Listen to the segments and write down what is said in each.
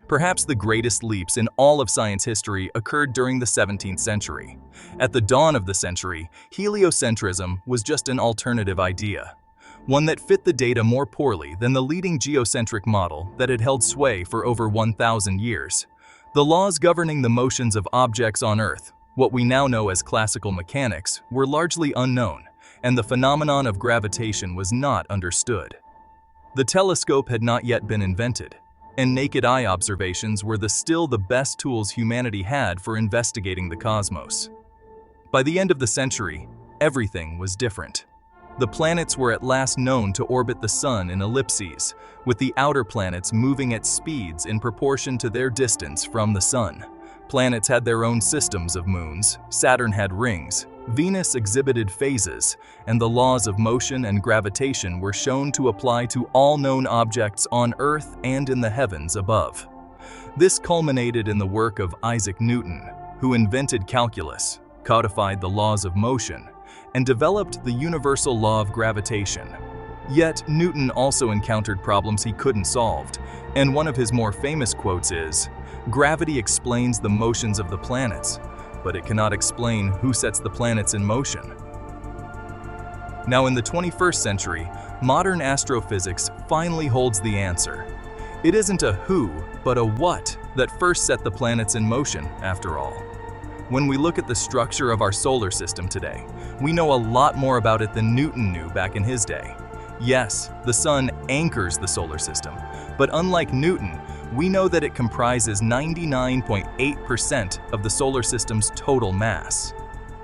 Perhaps the greatest leaps in all of science history occurred during the 17th century. At the dawn of the century, heliocentrism was just an alternative idea, one that fit the data more poorly than the leading geocentric model that had held sway for over 1,000 years. The laws governing the motions of objects on Earth, what we now know as classical mechanics, were largely unknown, and the phenomenon of gravitation was not understood. The telescope had not yet been invented, and naked eye observations were still the best tools humanity had for investigating the cosmos. By the end of the century, everything was different. The planets were at last known to orbit the Sun in ellipses, with the outer planets moving at speeds in proportion to their distance from the Sun. Planets had their own systems of moons, Saturn had rings, Venus exhibited phases, and the laws of motion and gravitation were shown to apply to all known objects on Earth and in the heavens above. This culminated in the work of Isaac Newton, who invented calculus, codified the laws of motion, and developed the universal law of gravitation. Yet, Newton also encountered problems he couldn't solve, and one of his more famous quotes is, "Gravity explains the motions of the planets, but it cannot explain who sets the planets in motion." Now in the 21st century, modern astrophysics finally holds the answer. It isn't a who, but a what that first set the planets in motion, after all. When we look at the structure of our solar system today, we know a lot more about it than Newton knew back in his day. Yes, the Sun anchors the solar system, but unlike Newton, we know that it comprises 99.8% of the solar system's total mass.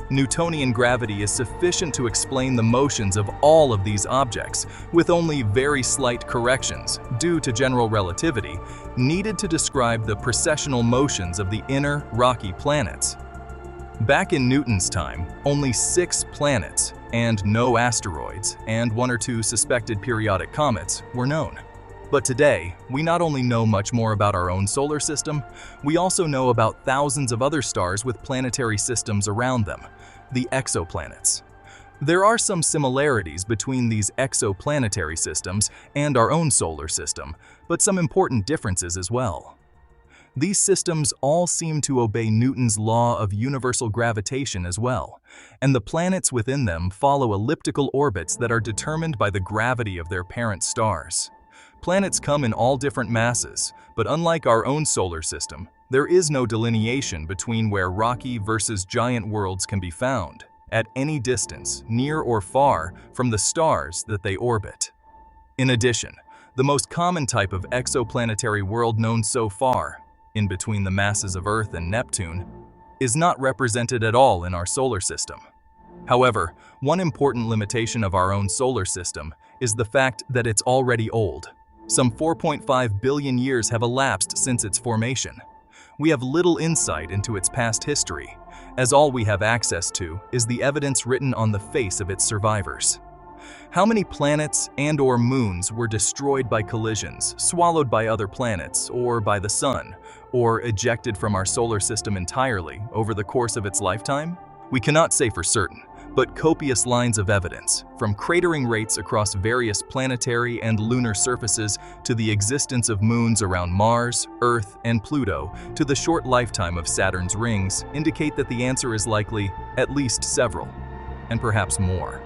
Newtonian gravity is sufficient to explain the motions of all of these objects, with only very slight corrections, due to general relativity, needed to describe the precessional motions of the inner, rocky planets. Back in Newton's time, only 6 planets, and no asteroids, and 1 or 2 suspected periodic comets were known. But today, we not only know much more about our own solar system, we also know about thousands of other stars with planetary systems around them, the exoplanets. There are some similarities between these exoplanetary systems and our own solar system, but some important differences as well. These systems all seem to obey Newton's law of universal gravitation as well, and the planets within them follow elliptical orbits that are determined by the gravity of their parent stars. Planets come in all different masses, but unlike our own solar system, there is no delineation between where rocky versus giant worlds can be found, at any distance, near or far, from the stars that they orbit. In addition, the most common type of exoplanetary world known so far, in between the masses of Earth and Neptune, is not represented at all in our solar system. However, one important limitation of our own solar system is the fact that it's already old. Some 4.5 billion years have elapsed since its formation. We have little insight into its past history, as all we have access to is the evidence written on the face of its survivors. How many planets and/or moons were destroyed by collisions, swallowed by other planets, or by the Sun, or ejected from our solar system entirely over the course of its lifetime? We cannot say for certain, but copious lines of evidence, from cratering rates across various planetary and lunar surfaces to the existence of moons around Mars, Earth, and Pluto, to the short lifetime of Saturn's rings, indicate that the answer is likely at least several, and perhaps more.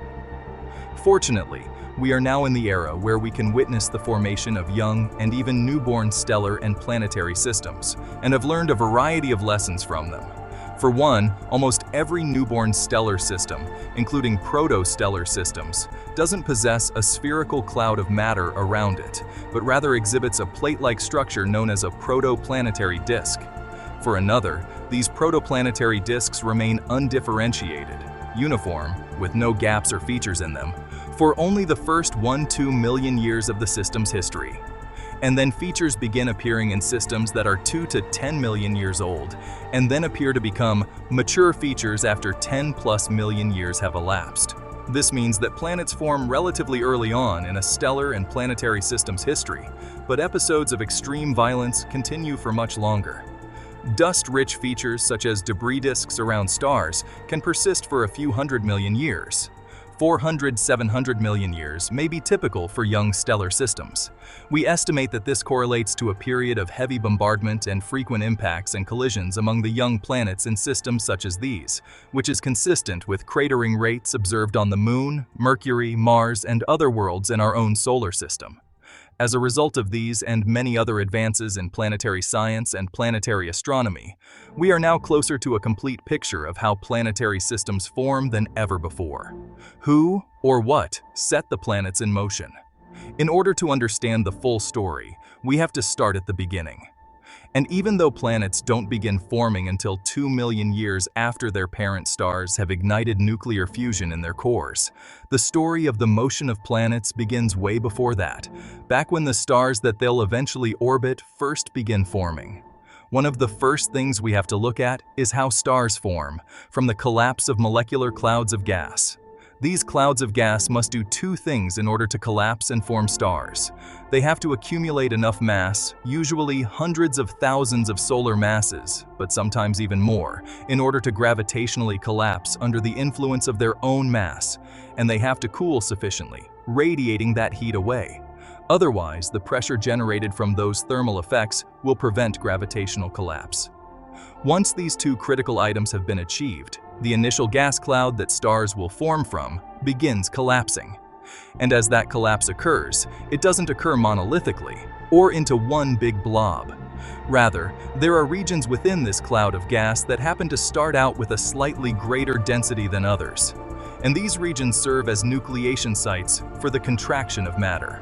Fortunately, we are now in the era where we can witness the formation of young and even newborn stellar and planetary systems, and have learned a variety of lessons from them. For one, almost every newborn stellar system, including protostellar systems, doesn't possess a spherical cloud of matter around it, but rather exhibits a plate-like structure known as a protoplanetary disk. For another, these protoplanetary disks remain undifferentiated, uniform, with no gaps or features in them, for only the first 1–2 million years of the system's history. And then features begin appearing in systems that are 2 to 10 million years old, and then appear to become mature features after 10+ million years have elapsed. This means that planets form relatively early on in a stellar and planetary system's history, but episodes of extreme violence continue for much longer. Dust-rich features such as debris disks around stars can persist for a few hundred million years. 400–700 million years may be typical for young stellar systems. We estimate that this correlates to a period of heavy bombardment and frequent impacts and collisions among the young planets in systems such as these, which is consistent with cratering rates observed on the Moon, Mercury, Mars, and other worlds in our own solar system. As a result of these and many other advances in planetary science and planetary astronomy, we are now closer to a complete picture of how planetary systems form than ever before. Who or what set the planets in motion? In order to understand the full story, we have to start at the beginning. And even though planets don't begin forming until 2 million years after their parent stars have ignited nuclear fusion in their cores, the story of the motion of planets begins way before that, back when the stars that they'll eventually orbit first begin forming. One of the first things we have to look at is how stars form, from the collapse of molecular clouds of gas. These clouds of gas must do two things in order to collapse and form stars. They have to accumulate enough mass, usually hundreds of thousands of solar masses, but sometimes even more, in order to gravitationally collapse under the influence of their own mass, and they have to cool sufficiently, radiating that heat away. Otherwise, the pressure generated from those thermal effects will prevent gravitational collapse. Once these two critical items have been achieved, the initial gas cloud that stars will form from begins collapsing. And as that collapse occurs, it doesn't occur monolithically or into one big blob. Rather, there are regions within this cloud of gas that happen to start out with a slightly greater density than others. And these regions serve as nucleation sites for the contraction of matter.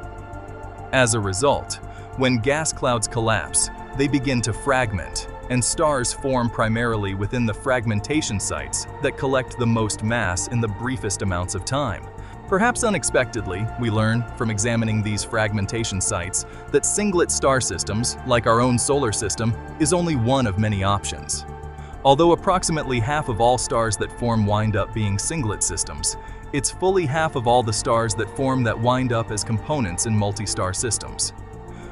As a result, when gas clouds collapse, they begin to fragment, and stars form primarily within the fragmentation sites that collect the most mass in the briefest amounts of time. Perhaps unexpectedly, we learn from examining these fragmentation sites that singlet star systems, like our own solar system, is only one of many options. Although approximately half of all stars that form wind up being singlet systems, it's fully half of all the stars that form that wind up as components in multi-star systems.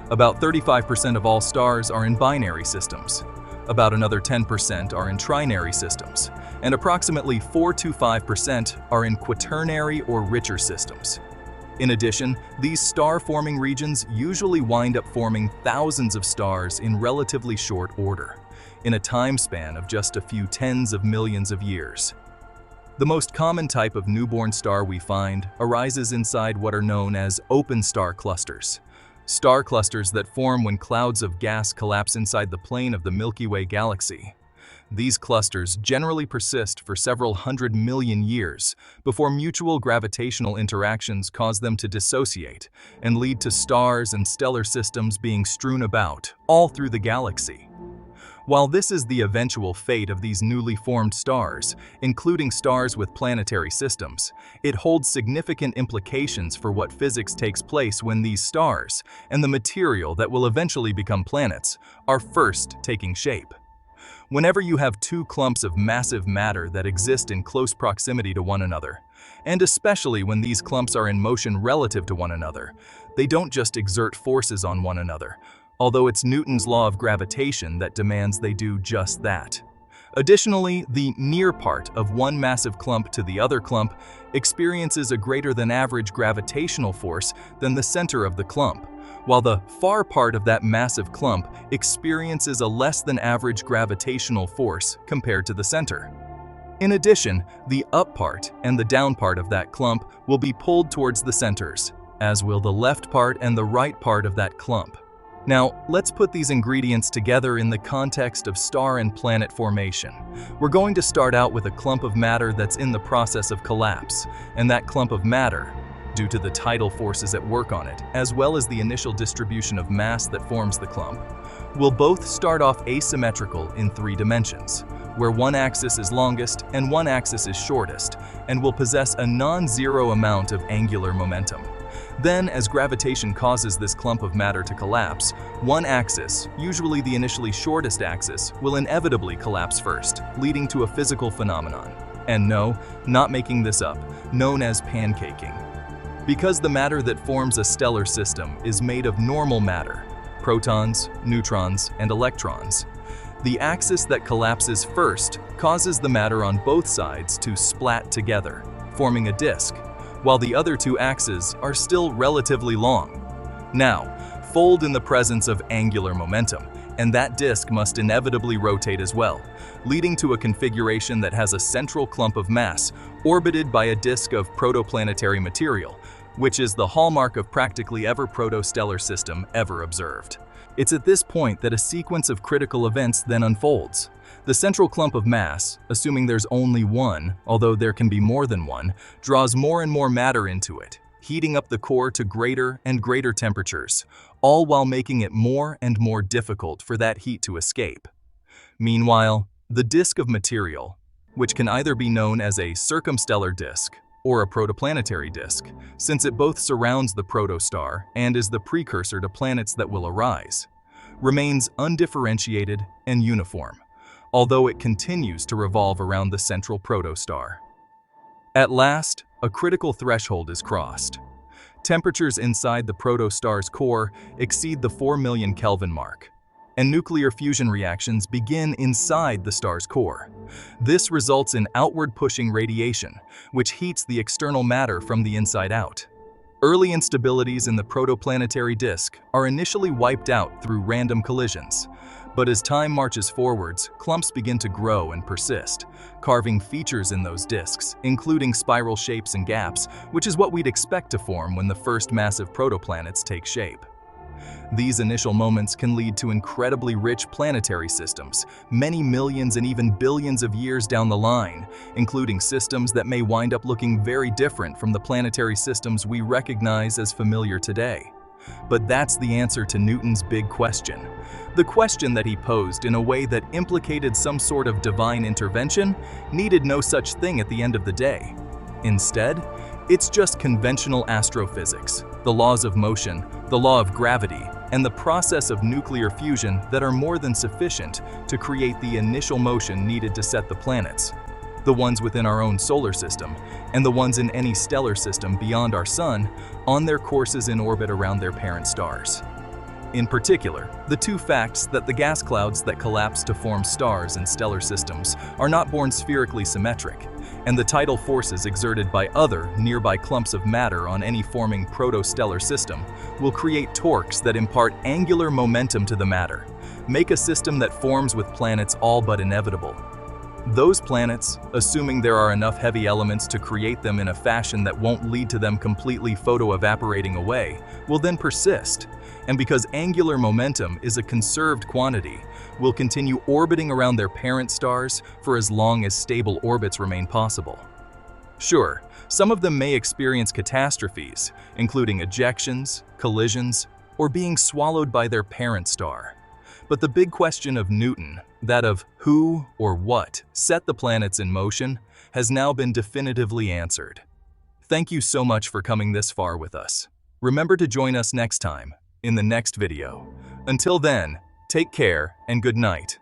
About 35% of all stars are in binary systems. About another 10% are in trinary systems, and approximately 4 to 5% are in quaternary or richer systems. In addition, these star-forming regions usually wind up forming thousands of stars in relatively short order, in a time span of just a few tens of millions of years. The most common type of newborn star we find arises inside what are known as open star clusters. Star clusters that form when clouds of gas collapse inside the plane of the Milky Way galaxy. These clusters generally persist for several 100 million years before mutual gravitational interactions cause them to dissociate and lead to stars and stellar systems being strewn about all through the galaxy. While this is the eventual fate of these newly formed stars, including stars with planetary systems, it holds significant implications for what physics takes place when these stars, and the material that will eventually become planets, are first taking shape. Whenever you have two clumps of massive matter that exist in close proximity to one another, and especially when these clumps are in motion relative to one another, they don't just exert forces on one another, although it's Newton's law of gravitation that demands they do just that. Additionally, the near part of one massive clump to the other clump experiences a greater than average gravitational force than the center of the clump, while the far part of that massive clump experiences a less than average gravitational force compared to the center. In addition, the up part and the down part of that clump will be pulled towards the centers, as will the left part and the right part of that clump. Now, let's put these ingredients together in the context of star and planet formation. We're going to start out with a clump of matter that's in the process of collapse, and that clump of matter, due to the tidal forces at work on it, as well as the initial distribution of mass that forms the clump, will both start off asymmetrical in 3 dimensions, where one axis is longest and one axis is shortest, and will possess a non-zero amount of angular momentum. Then, as gravitation causes this clump of matter to collapse, one axis, usually the initially shortest axis, will inevitably collapse first, leading to a physical phenomenon. And no, not making this up, known as pancaking. Because the matter that forms a stellar system is made of normal matter, protons, neutrons, and electrons, the axis that collapses first causes the matter on both sides to splat together, forming a disk, while the other two axes are still relatively long. Now, fold in the presence of angular momentum, and that disk must inevitably rotate as well, leading to a configuration that has a central clump of mass orbited by a disk of protoplanetary material, which is the hallmark of practically every protostellar system ever observed. It's at this point that a sequence of critical events then unfolds. The central clump of mass, assuming there's only one, although there can be more than one, draws more and more matter into it, heating up the core to greater and greater temperatures, all while making it more and more difficult for that heat to escape. Meanwhile, the disk of material, which can either be known as a circumstellar disk or a protoplanetary disk, since it both surrounds the protostar and is the precursor to planets that will arise, remains undifferentiated and uniform, although it continues to revolve around the central protostar. At last, a critical threshold is crossed. Temperatures inside the protostar's core exceed the 4 million Kelvin mark, and nuclear fusion reactions begin inside the star's core. This results in outward-pushing radiation, which heats the external matter from the inside out. Early instabilities in the protoplanetary disk are initially wiped out through random collisions, but as time marches forwards, clumps begin to grow and persist, carving features in those disks, including spiral shapes and gaps, which is what we'd expect to form when the first massive protoplanets take shape. These initial moments can lead to incredibly rich planetary systems, many millions and even billions of years down the line, including systems that may wind up looking very different from the planetary systems we recognize as familiar today. But that's the answer to Newton's big question. The question that he posed in a way that implicated some sort of divine intervention needed no such thing at the end of the day. Instead, it's just conventional astrophysics, the laws of motion, the law of gravity, and the process of nuclear fusion that are more than sufficient to create the initial motion needed to set the planets, the ones within our own solar system, and the ones in any stellar system beyond our Sun, on their courses in orbit around their parent stars. In particular, the two facts that the gas clouds that collapse to form stars in stellar systems are not born spherically symmetric, and the tidal forces exerted by other nearby clumps of matter on any forming protostellar system will create torques that impart angular momentum to the matter, make a system that forms with planets all but inevitable. Those planets, assuming there are enough heavy elements to create them in a fashion that won't lead to them completely photo-evaporating away, will then persist, and because angular momentum is a conserved quantity, will continue orbiting around their parent stars for as long as stable orbits remain possible. Sure, some of them may experience catastrophes, including ejections, collisions, or being swallowed by their parent star. But the big question of Newton, that of who or what set the planets in motion, has now been definitively answered. Thank you so much for coming this far with us. Remember to join us next time, in the next video. Until then, take care and good night.